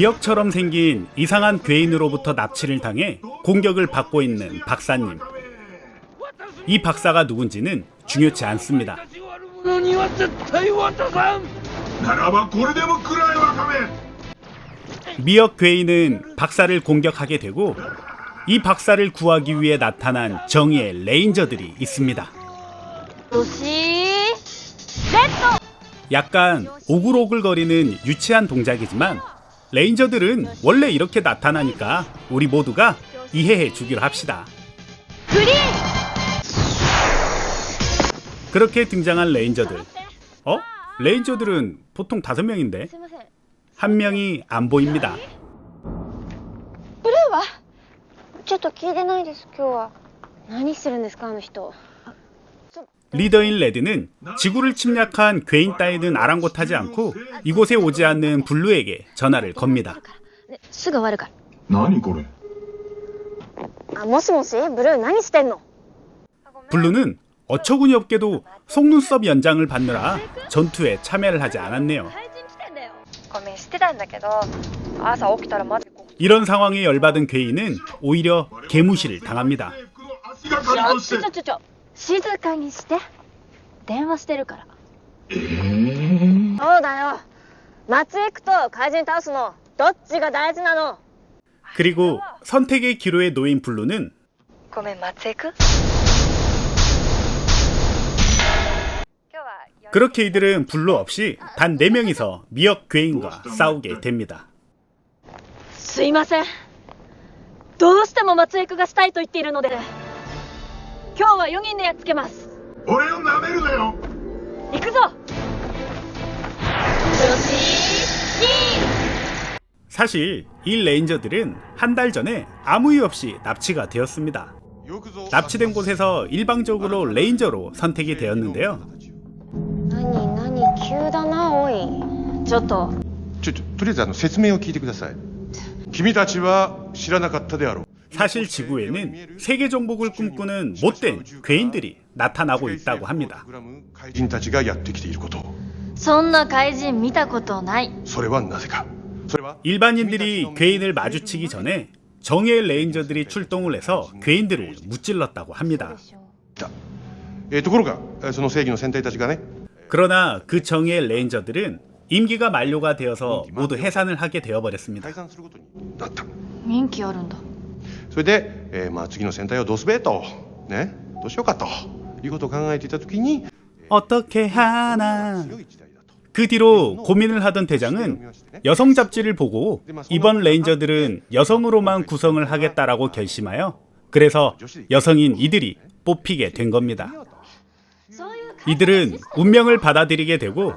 미역처럼 생긴 이상한 괴인으로부터 납치를 당해 공격을 받고 있는 박사님. 이 박사가 누군지는 중요치 않습니다. には絶対渡さんならばこれでも食らえワカメ 미역 괴인은 박사를 공격하게 되고 이 박사를 구하기 위해 나타난 정의의 레인저들이 있습니다. 약간 오글오글거리는 유치한 동작이지만 레인저들은 원래 이렇게 나타나니까 우리 모두가 이해해 주기로 합시다. 그렇게 등장한 레인저들. 레인저들은 보통 5명인데 한 명이 안 보입니다. ブルーはちょっと聞いてないです今日は何してるんですかあの人 리더인 레드는 지구를 침략한 괴인 따위는 아랑곳하지 않고 이곳에 오지 않는 블루에게 전화를 겁니다. すぐ終わるか何これらもしもしブルー何してんの 블루는 어처구니 없게도 속눈썹 연장을 받느라 전투에 참여를 하지 않았네요. ごめんしてたんだけど朝起きたらマジ 이런 상황에 열받은 괴인은 오히려 개무시를 당합니다. 足がかりとしてちょ静かにして電話してるからそうだよ松江区と怪人倒すのどっちが大事なの 그리고 선택의 기로에 놓인 블루는 ごめん松江区 그렇게 이들은 블루 없이 단 4명이서 미역 괴인과 싸우게 됩니다. すいませんどうしても松江区がしたいと言っているので今日は4人でやっつけます俺を舐めるなよ行くぞ 사실 이 레인저들은 한 달 전에 아무 이유 없이 납치가 되었습니다. 납치된 곳에서 일방적으로 레인저로 선택이 되었는데요. 何急だなおいちょっととりあえず説明を聞いてください君たちは知らなかったであろう 사실 지구에는 세계 정복을 꿈꾸는 못된 괴인들이 나타나고 있다고 합니다. 怪人たちがやってきていることそんな怪人見たことないそれはなぜかそれは 일반인들이 괴인을 마주치기 전에 정의의 레인저들이 출동을 해서 괴인들을 무찔렀다고 합니다. ところがその正義の戦隊たちがね 그러나 그 정의의 레인저들은 임기가 만료가 되어서 모두 해산을 하게 되어버렸습니다. 解散することになった人気あるんだそれで、次の戦隊をどうすべとねどうしようかということを考えていたときに 어떻게 하나. 強い時代だと 그 뒤로 고민을 하던 대장은 여성 잡지를 보고 이번 레인저들은 여성으로만 구성을 하겠다라고 결심하여 그래서 여성인 이들이 뽑히게 된 겁니다. 이들은 운명을 받아들이게 되고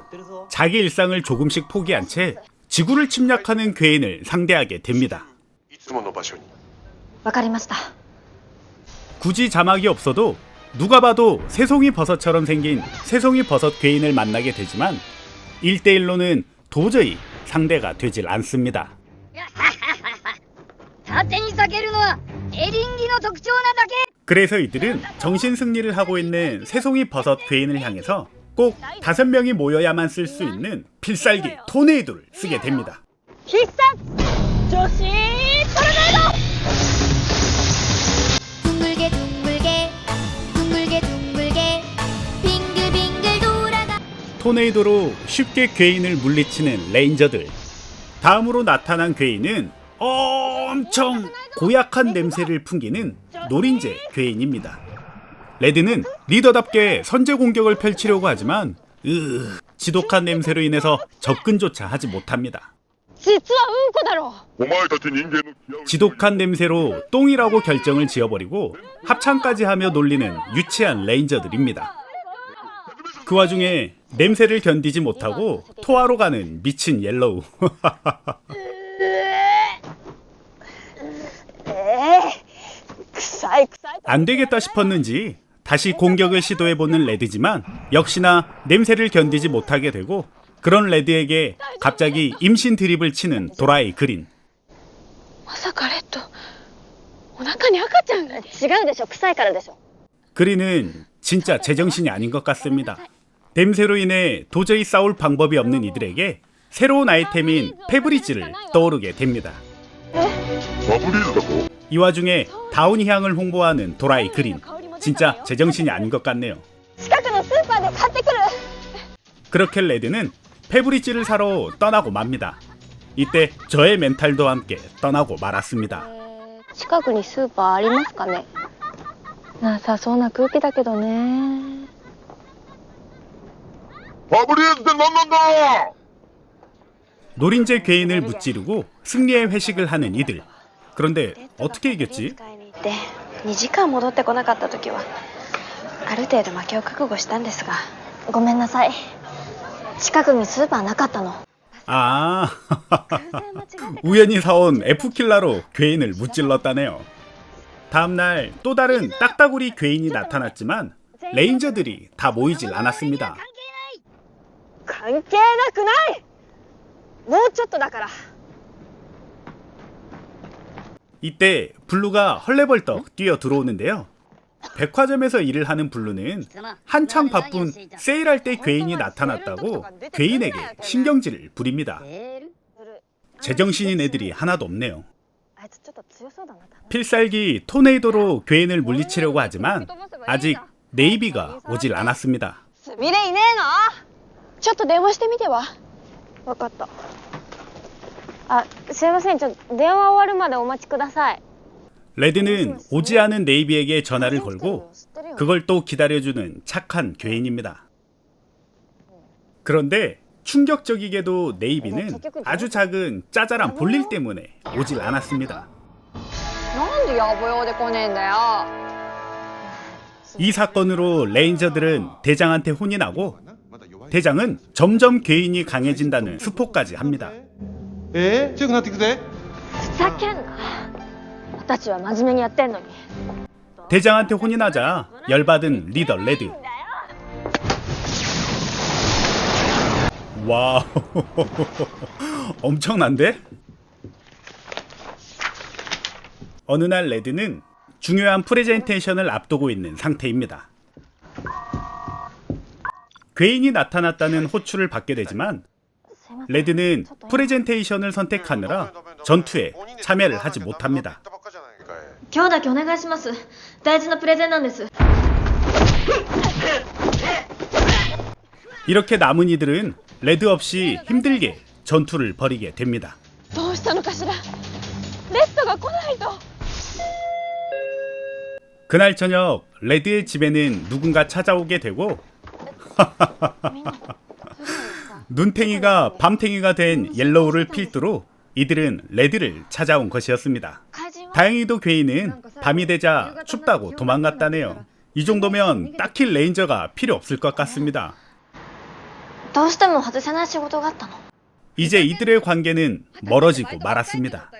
자기 일상을 조금씩 포기한 채 지구를 침략하는 괴인을 상대하게 됩니다. いつもの場所にわかりました 굳이 자막이 없어도 누가 봐도 새송이 버섯처럼 생긴 새송이 버섯 괴인을 만나게 되지만 1대1로는 도저히 상대가 되질 않습니다. 縦に避けるのはエリンギの特徴なだけ 그래서 이들은 정신 승리를 하고 있는 새송이 버섯 괴인을 향해서 꼭 5명이 모여야만 쓸 수 있는 필살기 토네이도를 쓰게 됩니다. 必殺女子トルネード 둥글게 둥글게 둥글게 둥글게 빙글빙글 돌아가 토네이도로 쉽게 괴인을 물리치는 레인저들. 다음으로 나타난 괴인은 엄청 고약한 냄새를 풍기는 노린재 괴인입니다. 레드는 리더답게 선제 공격을 펼치려고 하지만 지독한 냄새로 인해서 접근조차 하지 못합니다. 実はうんこだろお前たち人間の 지독한 냄새로 똥이라고 결정을 지어버리고 합창까지 하며 놀리는 유치한 레인저들입니다. 그 와중에 냄새를 견디지 못하고 토하러 가는 미친 옐로우. 안 되겠다 싶었는지 다시 공격을 시도해보는 레드지만 역시나 냄새를 견디지 못하게 되고 그런 레드에게 갑자기 임신 드립을 치는 도라이 그린. まさかレッドお腹に赤ちゃんが違うでしょ臭いからでしょ 그린은 진짜 제정신이 아닌 것 같습니다. 냄새로 인해 도저히 싸울 방법이 없는 이들에게 새로운 아이템인 페브리즈를 떠오르게 됩니다. ファブリーズだと 이 와중에 다운이 향을 홍보하는 도라이 그린. 진짜 제정신이 아닌 것 같네요. 近くのスーパーで買ってくる 그렇게 레드는 페브리즈를 사러 떠나고 맙니다. 이때 저의 멘탈도 함께 떠나고 말았습니다. 近くにスーパーありますかねなさそうな空気だけどねファブリーズって何なんだろ 노린재 괴인을 무찌르고 승리의 회식을 하는 이들. 그런데 어떻게 이겼지? 2時間戻ってこなかった時はある程度負けを覚悟したんですがごめんなさい近くにスーパーなかったの 아, 우연히 사온 F킬러로 괴인을 무찔렀다네요. 다음날 또 다른 딱따구리 괴인이 나타났지만 레인저들이 다 모이질 않았습니다. 関係なくないもうちょっとだから 이때 블루가 헐레벌떡 뛰어 들어오는데요. 백화점에서 일을 하는 블루는 한참 바쁜 세일할 때 괴인이 나타났다고 괴인에게 신경질을 부립니다. 제정신인 애들이 하나도 없네요. あいつちょっと強そうだな 필살기 토네이도로 괴인을 물리치려고 하지만 아직 네이비가 오질 않았습니다. すみれいねえのちょっと電話してみてはわかったあ、すいませんちょっと電話終わるまでお待ちください 레드는 오지 않은 네이비에게 전화를 걸고 그걸 또 기다려주는 착한 괴인입니다. 그런데 충격적이게도 네이비는 아주 작은 짜잘한 볼일 때문에 오질 않았습니다. なんで野暮用で来ねえんだよ 이 사건으로 레인저들은 대장한테 혼이 나고 대장은 점점 괴인이 강해진다는 스포까지 합니다. 強くなっていくぜふざけんな私は真面目にやってんのに 대장한테 혼이 나자 열받은 리더 레드. 와우, 엄청난데? 어느 날 레드는 중요한 프레젠테이션을 앞두고 있는 상태입니다. 괴인이 나타났다는 호출을 받게 되지만 레드는 프레젠테이션을 선택하느라 전투에 참여를 하지 못합니다. 今日だけお願いします大事なプレゼンなんです 이렇게 남은 이들은 레드 없이 힘들게 전투를 벌이게 됩니다. どうしたのかしらレッドが来ないと 그날 저녁 레드의 집에는 누군가 찾아오게 되고 눈탱이가 밤탱이가 된 옐로우를 필두로 이들은 레드를 찾아온 것이었습니다. 다행히도 괴인은 밤이 되자 춥다고 도망갔다네요. 이 정도면 딱히 레인저가 필요 없을 것 같습니다. どうしても外せない仕事があったの 이제 이들의 관계는 멀어지고 말았습니다.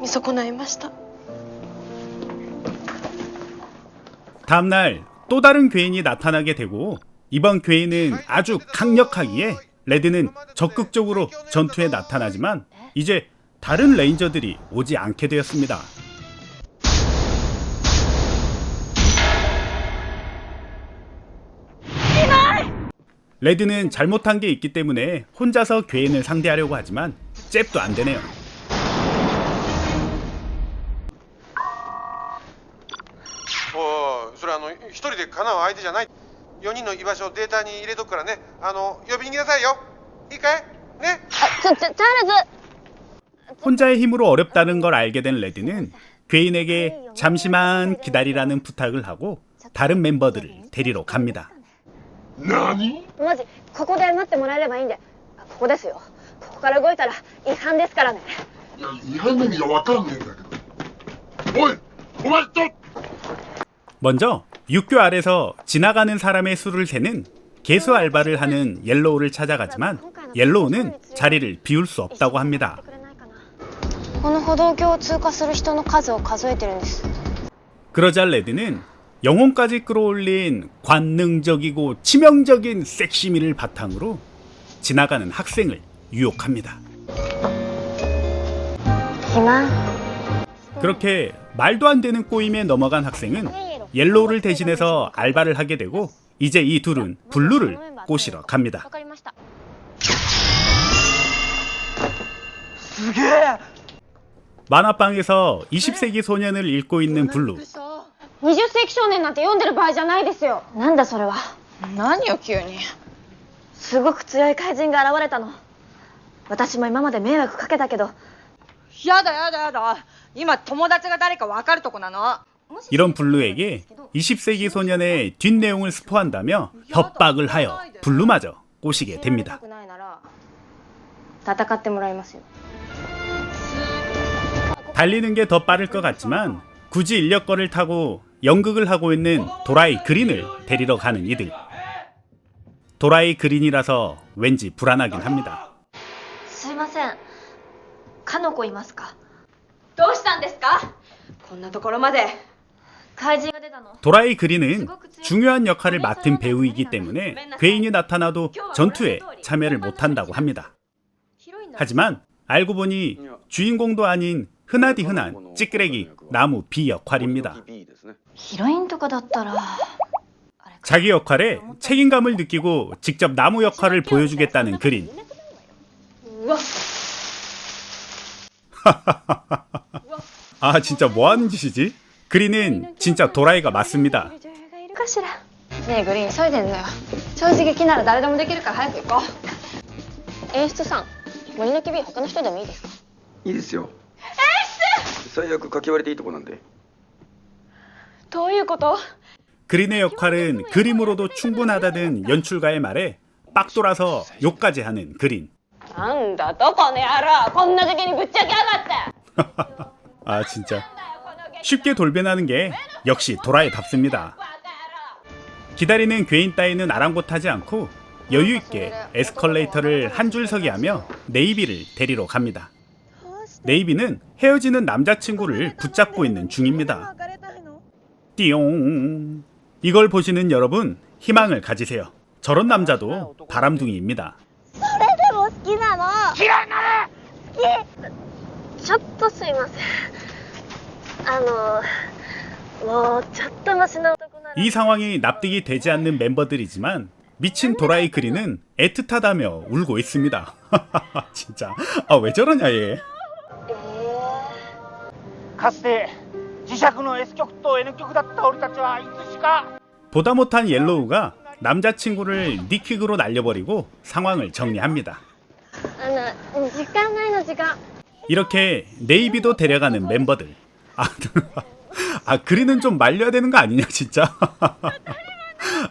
見損ないました 다음날 또 다른 괴인이 나타나게 되고 이번 괴인은 아주 강력하기에 레드는 적극적으로 전투에 나타나지만 이제 다른 레인저들이 오지 않게 되었습니다. 레드는 잘못한 게 있기 때문에 혼자서 괴인을 상대하려고 하지만 잽도 안 되네요. おいそれ一人でかなう相手じゃない4人の居場所をデータに入れとくからね呼びに来なさいよいいかいね チャールズ 혼자의 힘으로 어렵다는 걸 알게 된 레드는 괴인에게 잠시만 기다리라는 부탁을 하고 다른 멤버들을 데리러 갑니다. 何マジここで待ってもらえればいいんでここですよここから動いたら違反ですからねいや違反の意味がわかんねえんだけどおいお前ちょっ 먼저 육교 아래서 지나가는 사람의 수를 세는 개수 알바를 하는 옐로우를 찾아가지만 옐로우는 자리를 비울 수 없다고 합니다. この歩道橋を通過する人の数を数えてるんです 그러자 레드는 영혼까지 끌어올린 관능적이고 치명적인 섹시미를 바탕으로 지나가는 학생을 유혹합니다. 暇 그렇게 말도 안 되는 꼬임에 넘어간 학생은 옐로우를 대신해서 알바를 하게 되고 이제 이 둘은 블루를 꼬시러 갑니다. わかりました 만화방에서 20세기 소년을 읽고 있는 블루. 20世紀少年なんて読んでる場合じゃないですよ。なんだそれは。何よ急に。すごく強い怪人が現れたの。私も今まで迷惑かけたけど。やだやだやだ。今友達が誰か分かるとこなの。 이런 블루에게 20세기 소년의 뒷내용을 스포한다며 협박을 하여 블루마저 꼬시게 됩니다. 戦ってもらいますよ。 달리는 게 더 빠를 것 같지만 굳이 인력거를 타고 연극을 하고 있는 도라이 그린을 데리러 가는 이들. 도라이 그린이라서 왠지 불안하긴 합니다. すいません。かの子いますか。どうしたんですか。こんなところまで。怪人が出たの。 도라이 그린은 중요한 역할을 맡은 배우이기 때문에 괴인이 나타나도 전투에 참여를 못한다고 합니다. 하지만 알고 보니 주인공도 아닌 흔하디 흔한 찌끄레기 나무 비 역할입니다. ヒロインとかだったら。 자기 역할에 책임감을 느끼고 직접 나무 역할을 보여주겠다는 그린. 아 진짜 뭐하는 짓이지? 그린은 진짜 도라이가 맞습니다. かしら。ねえグリーン急いでんのよ。正直気なら誰でもできるから早く行こう。演出さん、森の君他の人でもいいですか。いいですよ。最悪書き割れていいとこなんで。どういうこと。 그린의 역할은 그림으로도 충분하다는 연출가의 말에 빡 돌아서 욕까지 하는 그린. なんだとこの野郎、こんな時期にぶっちゃけやがって。 아 진짜 쉽게 돌변하는 게 역시 도라이답습니다. 기다리는 괴인 따위는 아랑곳하지 않고 여유있게 에스컬레이터를 한 줄 서기 하며 네이비를 데리러 갑니다. 네이비는 헤어지는 남자친구를 붙잡고 있는 중입니다. 띠용. 이걸 보시는 여러분 희망을 가지세요. 저런 남자도 바람둥이입니다. それでも好きなの。嫌いなの。ちょっとすいません。もうちょっとマシな男なら。 이 상황이 납득이 되지 않는 멤버들이지만 미친 도라이 그린은 애틋하다며 울고 있습니다. 진짜 아 왜 저러냐 얘. かつて磁石の S 極と N 極だった俺たちはいつしか 보다 못한 옐로우가 남자친구를 니킥으로 날려버리고 상황을 정리합니다. 時間ないの時間。 이렇게 네이비도 데려가는 멤버들. 아 그린은 좀 말려야 되는 거 아니냐 진짜.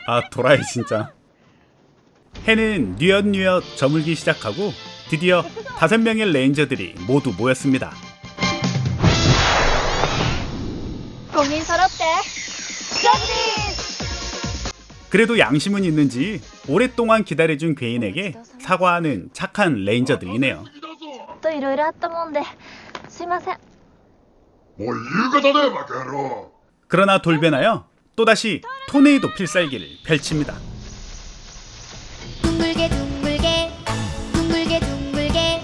아 도라이 진짜. 해는 뉘엿뉘엿 저물기 시작하고 드디어 5명의 레인저들이 모두 모였습니다. 5人揃って。 그래도 양심은 있는지 오랫동안 기다려준 괴인에게 사과하는 착한 레인저들이네요. といろいろあったもんで、すいません。もう夕方だよバカ野郎。 그러나 돌변하여 또다시 토네이도 필살기를 펼칩니다. 둥글게 둥글게 둥글게 둥글게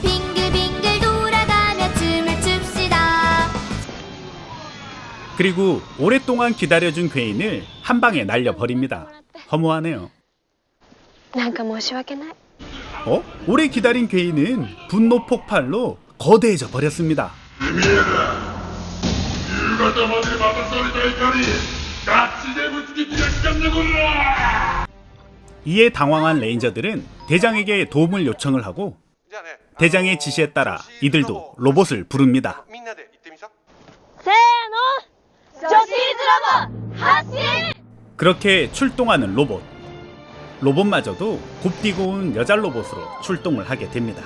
빙글빙글 돌아가며 춤을 춥시다. 그리고 오랫동안 기다려준 괴인을 한 방에 날려버립니다. 허무하네요. なんか申し訳ない。 어? 오래 기다린 괴인은 분노 폭발로 거대해져 버렸습니다. てめえら夕方まで待たされた怒りガチでぶつけてやっかんねこら。 이에 당황한 레인저들은 대장에게 도움을 요청을 하고 대장의 지시에 따라 이들도 로봇을 부릅니다. みんなで行ってみそ。せーの。女子イズロボ発進。 그렇게 출동하는 로봇. 로봇마저도 곱디고 온 여자 로봇으로 출동을 하게 됩니다.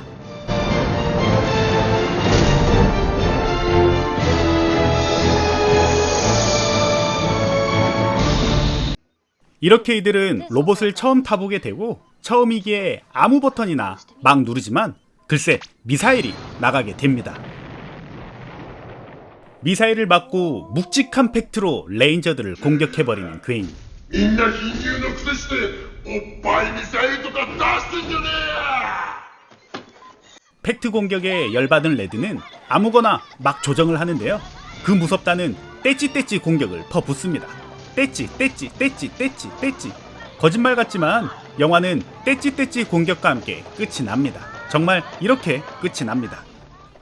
이렇게 이들은 로봇을 처음 타보게 되고 처음이기에 아무 버튼이나 막 누르지만 글쎄 미사일이 나가게 됩니다. 미사일을 맞고 묵직한 팩트로 레인저들을 공격해버리는 괴인. みんな貧乳のくせしておっぱいミサイルとか出してんじゃねえや。 팩트 공격에 열받은 레드는 아무거나 막 조정을 하는데요. 그 무섭다는 떼찌떼찌 공격을 퍼붓습니다. 떼찌 떼찌 떼찌 떼찌 떼찌. 거짓말 같지만 영화는 떼찌떼찌 공격과 함께 끝이 납니다. 정말 이렇게 끝이 납니다.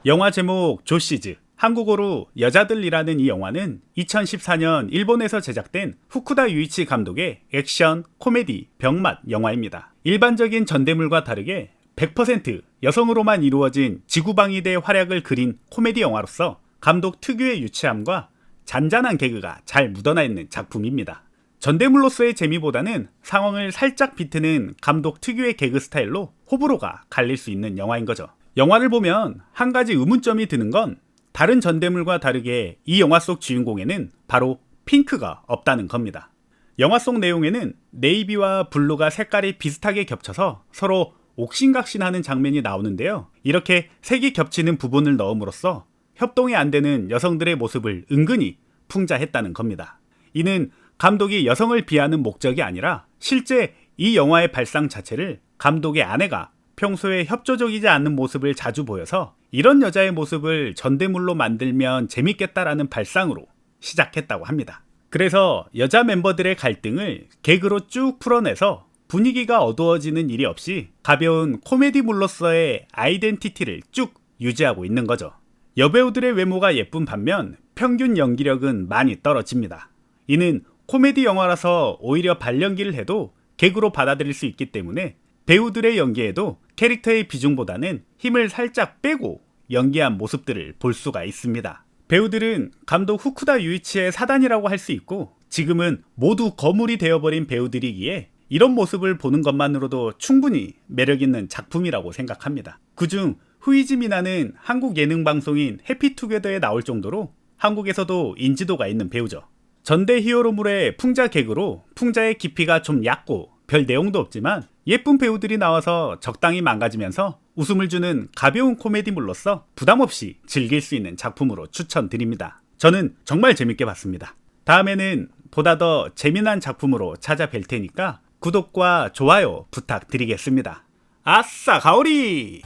영화 제목 조시즈, 한국어로 여자들이라는 이 영화는 2014년 일본에서 제작된 후쿠다 유이치 감독의 액션, 코미디, 병맛 영화입니다. 일반적인 전대물과 다르게 100% 여성으로만 이루어진 지구방위대의 활약을 그린 코미디 영화로서 감독 특유의 유치함과 잔잔한 개그가 잘 묻어나 있는 작품입니다. 전대물로서의 재미보다는 상황을 살짝 비트는 감독 특유의 개그 스타일로 호불호가 갈릴 수 있는 영화인 거죠. 영화를 보면 한 가지 의문점이 드는 건 다른 전대물과 다르게 이 영화 속 주인공에는 바로 핑크가 없다는 겁니다. 영화 속 내용에는 네이비와 블루가 색깔이 비슷하게 겹쳐서 서로 옥신각신하는 장면이 나오는데요. 이렇게 색이 겹치는 부분을 넣음으로써 협동이 안 되는 여성들의 모습을 은근히 풍자했다는 겁니다. 이는 감독이 여성을 비하는 목적이 아니라 실제 이 영화의 발상 자체를 감독의 아내가 평소에 협조적이지 않는 모습을 자주 보여서 이런 여자의 모습을 전대물로 만들면 재밌겠다라는 발상으로 시작했다고 합니다. 그래서 여자 멤버들의 갈등을 개그로 쭉 풀어내서 분위기가 어두워지는 일이 없이 가벼운 코미디물로서의 아이덴티티를 쭉 유지하고 있는 거죠. 여배우들의 외모가 예쁜 반면 평균 연기력은 많이 떨어집니다. 이는 코미디 영화라서 오히려 발연기를 해도 개그로 받아들일 수 있기 때문에 배우들의 연기에도 캐릭터의 비중보다는 힘을 살짝 빼고 연기한 모습들을 볼 수가 있습니다. 배우들은 감독 후쿠다 유이치의 사단이라고 할 수 있고 지금은 모두 거물이 되어버린 배우들이기에 이런 모습을 보는 것만으로도 충분히 매력있는 작품이라고 생각합니다. 그중 후이지 미나는 한국 예능 방송인 해피투게더에 나올 정도로 한국에서도 인지도가 있는 배우죠. 전대 히어로물의 풍자 개그로 풍자의 깊이가 좀 얕고 별 내용도 없지만 예쁜 배우들이 나와서 적당히 망가지면서 웃음을 주는 가벼운 코미디물로서 부담 없이 즐길 수 있는 작품으로 추천드립니다. 저는 정말 재밌게 봤습니다. 다음에는 보다 더 재미난 작품으로 찾아뵐 테니까 구독과 좋아요 부탁드리겠습니다. 아싸 가오리!